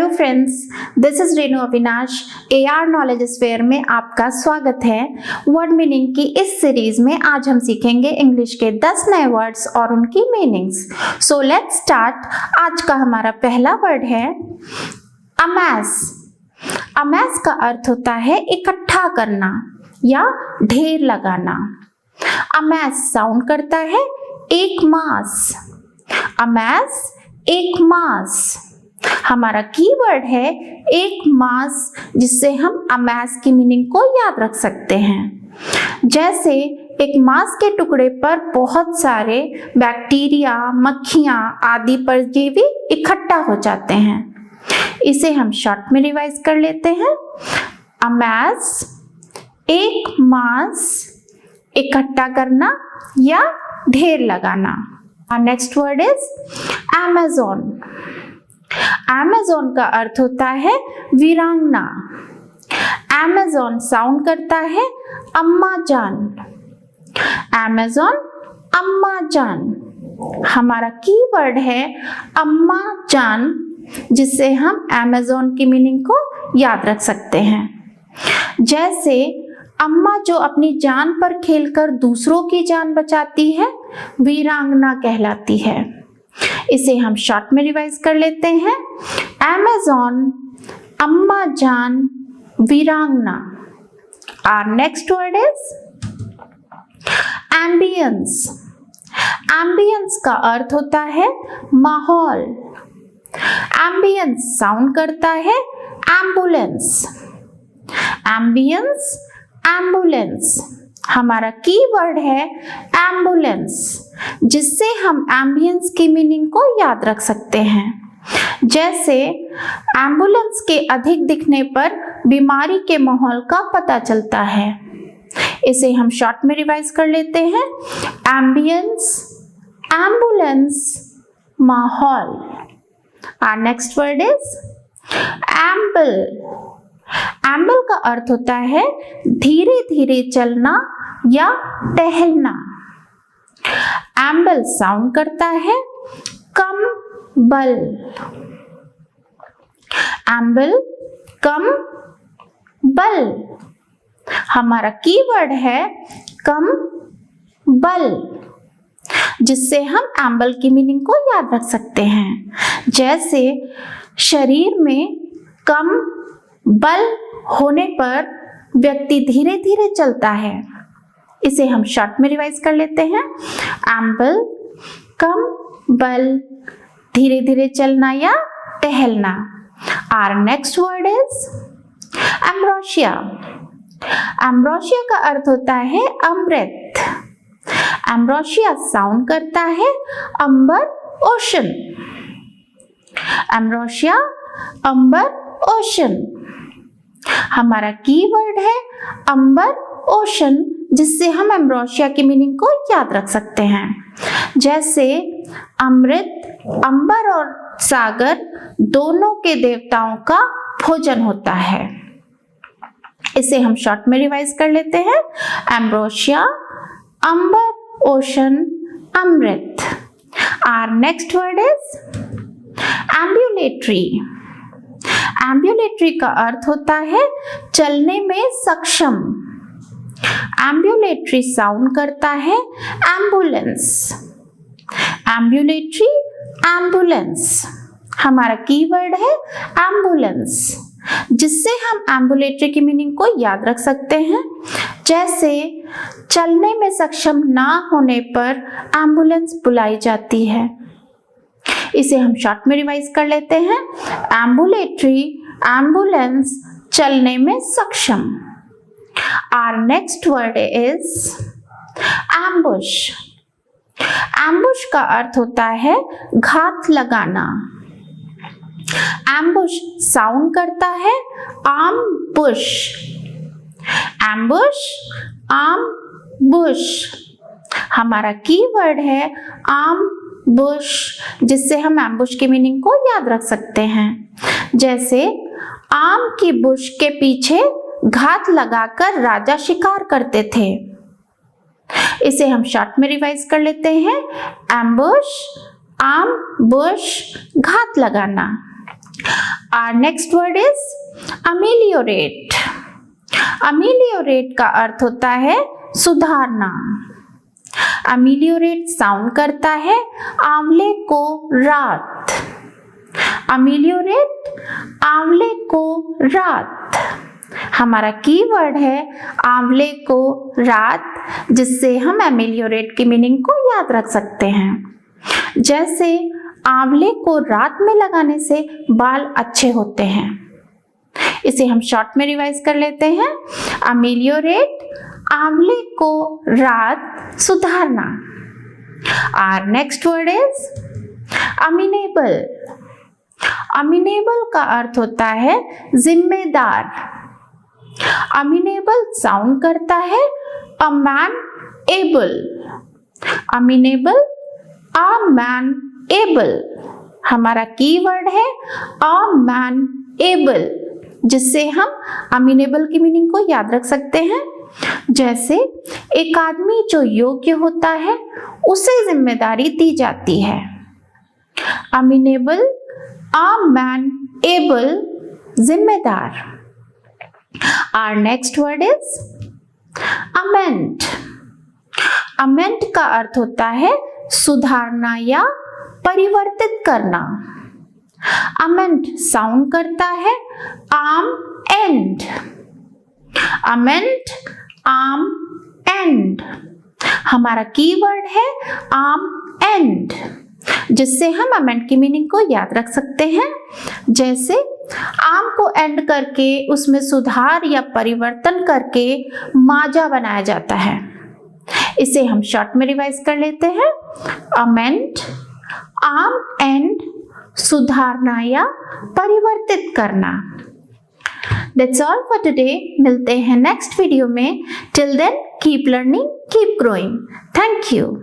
Hello friends, this is Renu Avinash. AR knowledge sphere में आपका स्वागत है। वर्ड मीनिंग की इस सीरीज में आज हम सीखेंगे इंग्लिश के 10 नए वर्ड्स और उनकी मीनिंग्स। So let's start. आज का हमारा पहला वर्ड है अमैस। अमैस का अर्थ होता है इकट्ठा करना या ढेर लगाना। अमैस साउंड करता है एक मास। अमैस एक मास। हमारा कीवर्ड है एक मास, जिससे हम अमैस की मीनिंग को याद रख सकते हैं। जैसे एक मांस के टुकड़े पर बहुत सारे बैक्टीरिया, मक्खियां आदि परजीवी इकट्ठा हो जाते हैं। इसे हम शॉर्ट में रिवाइज कर लेते हैं। अमैस एक मांस, इकट्ठा करना या ढेर लगाना। Next word is Amazon. Amazon का अर्थ होता है वीरांगना। अमेज़न साउंड करता है अम्मा जान। अमेज़न अम्मा जान। हमारा कीवर्ड है अम्मा जान, जिससे हम अमेज़न की मीनिंग को याद रख सकते हैं। जैसे अम्मा जो अपनी जान पर खेलकर दूसरों की जान बचाती है, वीरांगना कहलाती है। इसे हम शॉर्ट में रिवाइज कर लेते हैं। अमेज़न अम्मा जान वीरांगना। Our next word is ambience. Ambience का अर्थ होता है माहौल। एम्बियंस साउंड करता है एम्बुलेंस। Ambience ambulance. हमारा कीवर्ड है एम्बुलेंस, जिससे हम एम्बियंस की मीनिंग को याद रख सकते हैं। जैसे एम्बुलेंस के अधिक दिखने पर बीमारी के माहौल का पता चलता है। इसे हम शॉर्ट में रिवाइज कर लेते हैं। एम्बियंस एम्बुलेंस माहौल। Our next word is एम्बल। एम्बल का अर्थ होता है धीरे धीरे चलना या टहलना। एम्बल साउंड करता है कम बल। एम्बल कम बल। हमारा कीवर्ड है कम बल, जिससे हम एम्बल की मीनिंग को याद रख सकते हैं। जैसे शरीर में कम बल होने पर व्यक्ति धीरे धीरे चलता है। इसे हम शॉर्ट में रिवाइज कर लेते हैं। एम्बल कम बल, धीरे धीरे चलना या टहलना। Our next word is ambrosia. Ambrosia का अर्थ होता है अमृत। एम्ब्रोसिया साउंड करता है अंबर ओशन। एम्ब्रोसिया अंबर ओशन। हमारा कीवर्ड है अंबर ओशन, जिससे हम एम्ब्रोसिया की मीनिंग को याद रख सकते हैं। जैसे अमृत, अंबर और सागर दोनों के देवताओं का भोजन होता है। इसे हम शॉर्ट में रिवाइज कर लेते हैं। एम्ब्रोसिया अंबर ओशन अमृत। Our next word is ambulatory. Ambulatory का अर्थ होता है चलने में सक्षम। एम्ब्यूलेटरी साउंड करता है एम्बुलेंस। एम्ब्यूलेटरी एम्बुलेंस। हमारा कीवर्ड है एम्बुलेंस, जिससे हम एम्ब्यूलेटरी की मीनिंग को याद रख सकते हैं। जैसे चलने में सक्षम ना होने पर एम्बुलेंस बुलाई जाती है। इसे हम शॉर्ट में रिवाइज कर लेते हैं। एम्बुलेटरी एम्बुलेंस, चलने में सक्षम। Our next word is ambush. Ambush का अर्थ होता है घात लगाना। एम्बुश साउंड करता है आम बुश। एम्बुश आम बुश। हमारा कीवर्ड है आम बुश, जिससे हम एम्बुश की मीनिंग को याद रख सकते हैं। जैसे आम की बुश के पीछे घात लगाकर राजा शिकार करते थे। इसे हम शॉर्ट में रिवाइज कर लेते हैं। एम्बुश आम बुश घात लगाना। Our next word is ameliorate. Ameliorate का अर्थ होता है सुधारना। Ameliorate साउंड करता है आंवले को रात। Ameliorate आंवले को रात। हमारा कीवर्ड है आंवले को रात, जिससे हम ameliorate की मीनिंग को याद रख सकते हैं। जैसे आंवले को रात में लगाने से बाल अच्छे होते हैं। इसे हम शॉर्ट में रिवाइज कर लेते हैं। ameliorate आंवले को रात सुधारना। Our next word is amenable. Amenable का अर्थ होता है जिम्मेदार। Amenable साउंड करता है a man able. Amenable a man able। हमारा कीवर्ड है a man able, जिससे हम amenable की मीनिंग को याद रख सकते हैं। जैसे एक आदमी जो योग्य होता है उसे जिम्मेदारी दी जाती है। Amenable a man able, जिम्मेदार। Our next word is amend. Amend का अर्थ होता है सुधारना या परिवर्तित करना। Amend साउंड करता है आम एंड। Amend आम एंड। हमारा कीवर्ड है आम एंड, जिससे हम amend की मीनिंग को याद रख सकते हैं। जैसे आम को एंड करके उसमें सुधार या परिवर्तन करके माजा बनाया जाता है। इसे हम शॉर्ट में रिवाइज कर लेते हैं। amend आम एंड सुधारना या परिवर्तित करना। That's all for today. मिलते हैं नेक्स्ट वीडियो में। Till then, keep learning, keep growing. Thank you.